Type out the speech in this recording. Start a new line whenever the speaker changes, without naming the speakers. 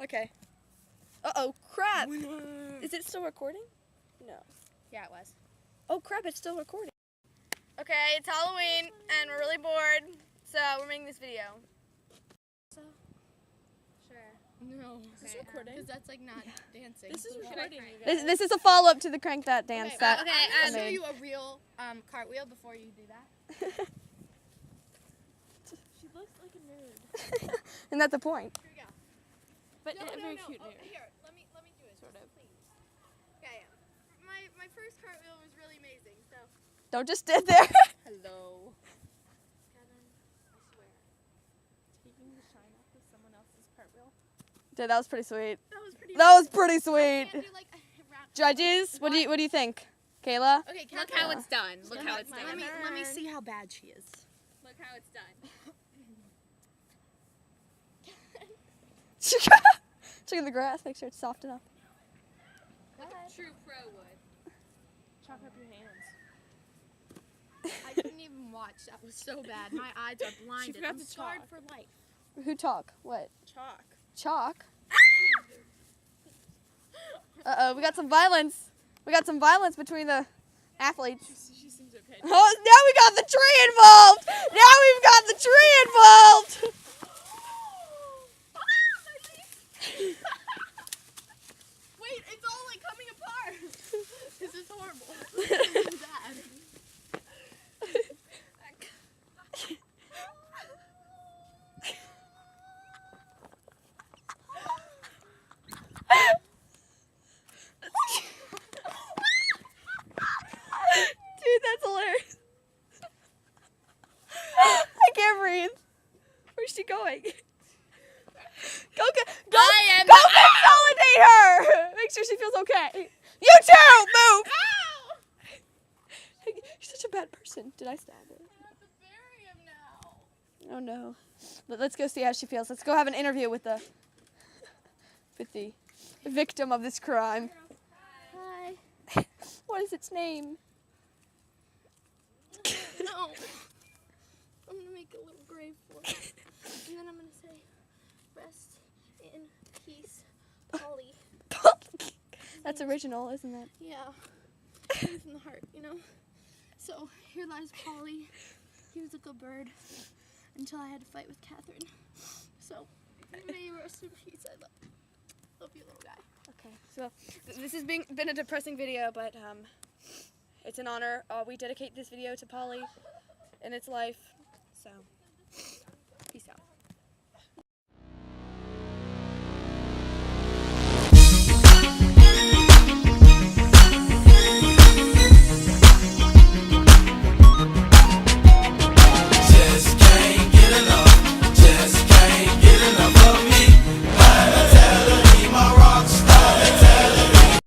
Okay. Uh-oh, crap. Is it still recording? No.
Yeah, it was.
Oh, crap, it's still recording. Okay, it's Halloween, and we're really bored, so we're making this video. So?
Sure.
No. Is this recording?
Because that's like not dancing.
This is recording, you
guys.
This is a follow-up to the Crank That dance that
Okay,
I
I'll show
made.
you a real cartwheel before you do that.
She looks like a nerd.
Isn't that the point?
Here we go.
But
No,
a very cute
Oh,
nerd.
here, let me do it.
Sort of.
Please. Okay. My first cartwheel was really amazing. So.
Don't just sit there.
Hello. Kevin, I swear.
Taking the shine off of someone else's cartwheel.
Dude, that was pretty sweet.
That was pretty.
That was pretty sweet.
Can't do, like, a round-
Judges, what do you think? Kayla?
Okay,
Look how it's done. Look how it's done.
Let me see how bad she is.
Look how it's done.
Check in the grass, make sure it's soft enough.
Like a true pro would.
Chalk up your hands.
I didn't even watch. That was so bad. My eyes are blinded.
forgot
I'm
to
scarred
talk.
for life.
Who talk? What?
Chalk.
Chalk? Uh-oh, we got some violence. We got some violence between the athletes.
She seems okay.
Oh, now we got the tree involved! Now we've got the tree involved!
Wait, it's all like coming apart. This is horrible. This is bad.
Dude, that's hilarious. I can't breathe. Where's she going? Go consolidate her! Make sure she feels okay. You too! Move! You're such a bad person. Did I stab her?
I have to bury him now.
Oh no. Let's go see how she feels. Let's go have an interview with the victim of this crime.
Hi.
What is its name?
No. I'm gonna make a little grave for it. And then I'm gonna say, rest in peace, Polly.
That's original, isn't it?
Yeah. Came from the heart, you know? So, here lies Polly. He was a good bird until I had to fight with Catherine. So, may you rest in peace. I love you, little guy.
Okay, so this has been a depressing video, but it's an honor. We dedicate this video to Polly and its life, so.